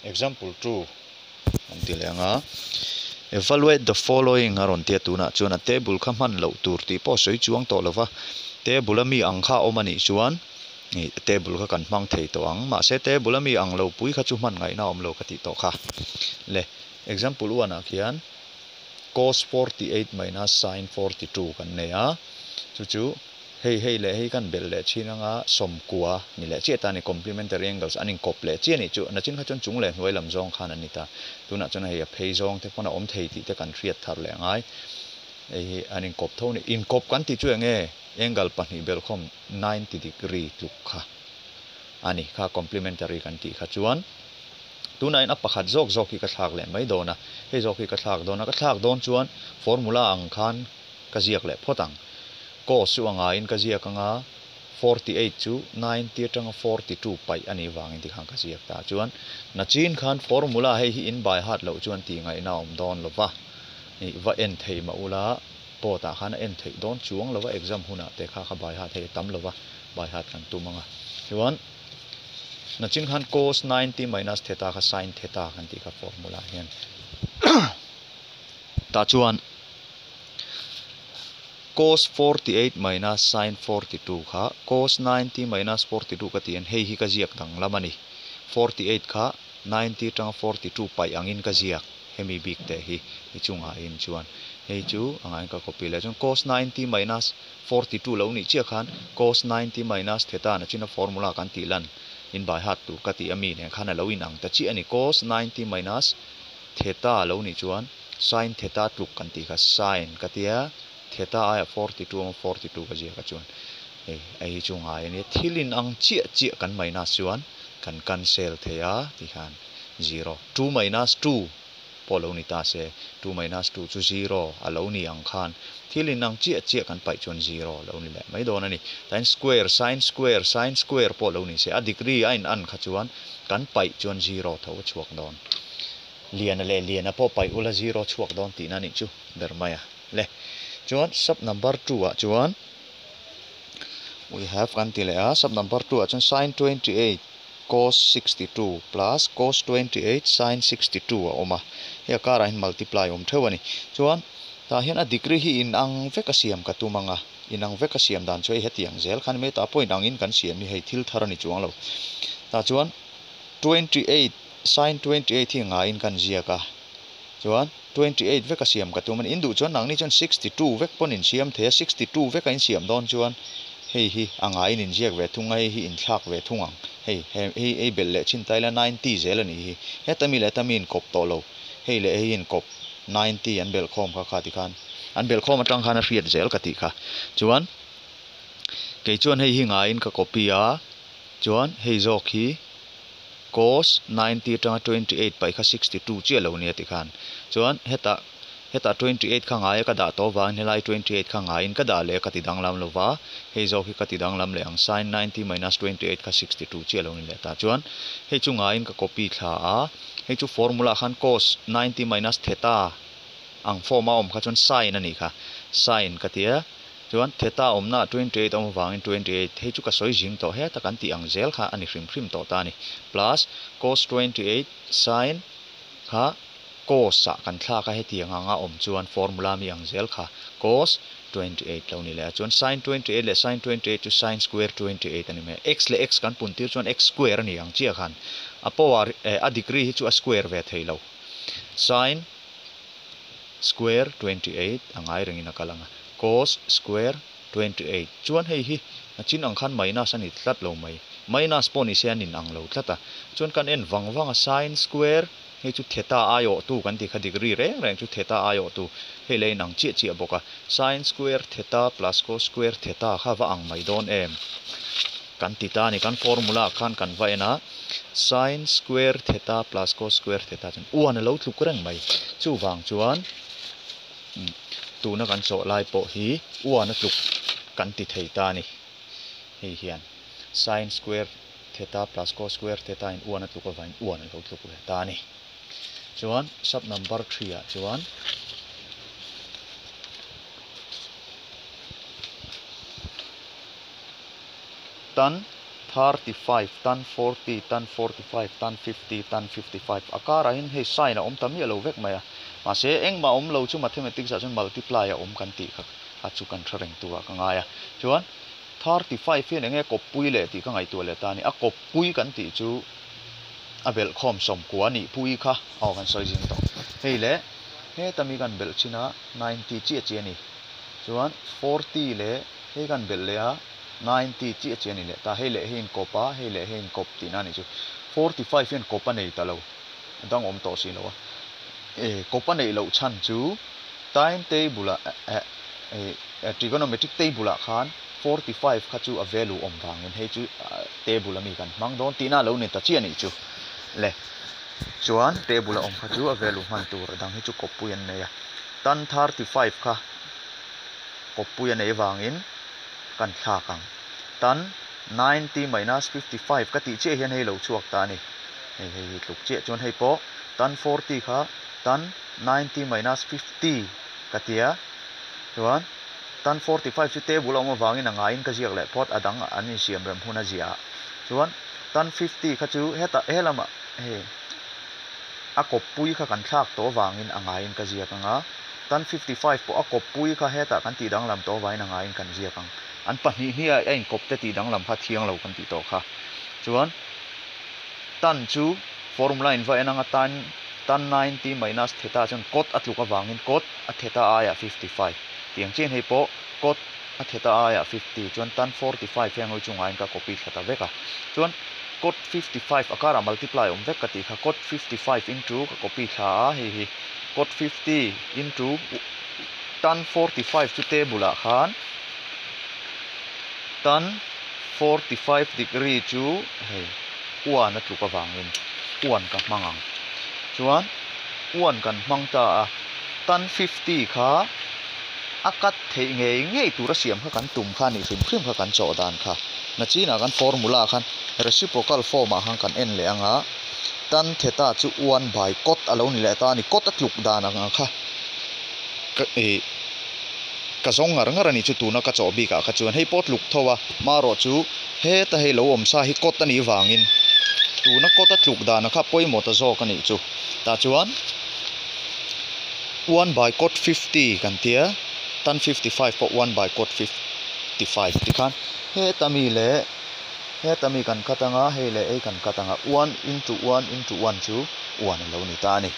example 2 antilenga evaluate the following aron tia tuna chuan a table kha man lo tur ti po soi chuang to lova table mi ang kha omani chuan ni table kha kan mang thei to ang ma se table mi ang lo pui kha chu man ngai na om lo ka ti to kha le example 1 a khian cos 48 minus sin 42 kan ne a chu hei le hei kan bel le chinanga som kwa ni le che ta ni complementary angles aning kop le che ni chu na chin kha chon chung le hnuai lam zong khan anita tuna chon hei a phei zong te pona om thei ti te kan riat thar le ngai ei aning kop tho ni in kop kan ti chu nge angle pa ni bel khom 90 degree tuk kha ani kha complementary kan ti kha chuan tuna in apakhat zok ki ka thlak le mai dona hei zok ki ka thlak don chuan formula ang khan ka ziak le photang cos anga in ka ziak anga 48 chu 90 atanga 42 pai ani wangin ti khang ka ziak ta chuan na chin khan formula hei hi in by heart lo chuan ti ngai na om don lova ni va en thei ma ula po ta khan en thei don chuang lova exam huna te kha by heart thei tam lova by heart kan tu manga chuan na chin khan cos 90 minus theta kha sin theta kan ti kha formula hian ta chuan cos 48 minus sin 42 kha cos 90 minus 42 ka tian hei hi ka ziak dang lamani 48 kha 90 tang 42 pai angin ka ziak hemi big te hi chunga in chuan hei chu angai ka copy le chun cos 90 minus 42 lo ni chia khan cos 90 minus theta na china formula kan ti lan in by heart tu ka ti ami ne khana lo in ang ta chi ani cos 90 minus theta lo ni chuan sin theta tuk kan ti kha sin ka tia theta aya 42 ka zia ka chuan ei chunga ni thilin ang chia kan minus chuan kan cancel thea ti khan 0 2 minus 2 polo ni ta se 2 minus 2 chu 0 alo ni ang khan thilin ang chia kan pai chuan 0 lo ni le mai don ani tan square sin square polo ni se a degree ain an kha chuan kan pai chuan 0 tho chuak don lian po pai ula 0 chuak don ti na ni chu dermaya le chuan sub number 2 a chuan we have kantilea sub number 2 a chuan sin 28 cos 62 plus cos 28 sin 62 a oma he kara in multiply thewani chuan ta hian a degree hi in ang veka siam ka tumanga in ang veka siam dan choi hetiang zel khan me ta point angin kan siam ni hei thil tharani chuang lo ta chuan 28 sin 28 hi nga in kan ziaka chuan 28 veka siam ka tuman indu chuan nang ni chuan 62 vek pon in siam the 62 veka in siam don chuan hei hi anga in ziak ve thungai hi in thlak ve thungang hei bel le chin taila 90 zel ani hi hetami in kop to lo hei le hei in kop 90 an bel khom kha ti khan an bel khom atang khan a riat zel ka ti kha chuan ke chuan hei hi nga in ka copy a chuan hei zok hi cos 90 tanga 28 pai kha 62 che lo ni ti khan chuan heta 28 kha ngai ka da to wa helai 28 kha ngai in ka da le ka ti dang lam lova hei zo hi ka ti dang lam le ang sin 90 minus 28 kha 62 che lo ni le ta chuan hei chu ngai in ka copy thla a hei chu formula khan cos 90 minus theta ang forma om kha chuan sin ani kha sin ka tia chuan theta omna 28 om wangin 28 hei chu ka soi jing to he ta kan ti ang zel kha ani hrim to ta ni plus cos 28 sin kha cos sa kan thla ka heti anga om chuan formula mi ang zel kha cos 28 lo ni le chuan sin 28 le sin 28 chu sin square 28 ani me x le x kan pun tir chuan x square ani ang chia khan a power a degree hi chu a square ve thei lo sin square 28 angai rengina kalanga cos square 28 chuan hei hi chin ang khan minus ani tlat lo mai minus poni se anin ang lo tlata chuan kan en wanga sin square hei chu theta ayo tu kan ti kha degree reng chu theta ayo tu hei le nang chi boka sin square theta plus cos square theta kha wa ang mai don em kan ti ta ni kan formula khan kan va ena sin square theta plus cos square theta chun uan lo thluk reng mai chu wang chuan tu na kan so lai po hi uan tluk kan ti thei ta ni hei hian sin square theta plus cos square theta in uan tluk wa in uan lo thluk le ta ni chuan sub number 3 a chuan tan 35 tan 40 tan 45 tan 50 tan 55 akara hin he sign a om tamia lo vek maya ma se eng ma om lo chu mathematics a chun multiply a om kan ti kha a chu kan threng tu a ka nga ya chuan 35 hian enge kop pui le ti ka ngai tu le ta ni a kop pui kan ti chu a bel khom som kwa ni pui kha aw kan soi jing to hei le he tami kan bel china 90 chi chi ni chuan 40 le he kan bel le a 90 chi chi ni le ta he le hin kopa he le hin kop ti na ni chu 45 hian kopa nei ta lo dang om to si lo e kopa nei lo chan chu time table a trigonometric table khan 45 kha chu a value om wangin he chu table ami kan mang don tina lo ni ta chi ani chu le chuan table om kha chu a value man tur dang hi chu kopui an nei a tan 35 kha kopui an nei wangin kan thla kang tan 90 minus 55 ka ti che hian hei lo chuak ta ni hei tluk che chuan hei po tan 40 kha tan 90 minus 50 ka tia chuan tan 45 chu table om wangin anga in ka ziak le pot adang ani siam rem huna zia chuan tan 50 kha chu heta helama he a kop pui kha kan thlak to wangin anga in ka ziak anga tan 55 po a kop pui kha heta kan ti dang lam to wain anga in kan ziak ang an pahni hi a in kop te ti dang lam kha thiang lo kan ti to kha chuan tan chu formula in va enanga tan 90 minus theta chun cot atluka wangin cot a theta aya 55 tiang chen hei po cot a theta aya 50 chuan tan 45 yang oi chunga in ka copy thata veka chuan cot 55 akara multiply om vek ka ti kha cot 55 into ka copy tha hi cot 50 into tan 45 chu table a khan tan 45 degree chu hei uan atluka wangin uan ka mangang chuan uan kan mangta tan 50 kha akat thei ngei tura siam kha kan tum kha ni hrim kha kan chaw dan kha na china kan formula khan reciprocal form a hang kan en le anga tan theta chu 1 by cot alo ni le ta ni cot atluk dan anga kha ka zong ngar ani chu tuna ka chaw bi ka kha chuan hei pot luk thowa maro chu he ta hei lo om sa hi cot ani wangin tuna cot atluk dan kha poimo ta zo ka ni chu ta chuan 1 by cot 50 kan tia tan 55 po 1 by cot 55 ti khan he tami kan katanga he le e kan katanga 1 into 1 into 1 chu 1 lo ni ta ni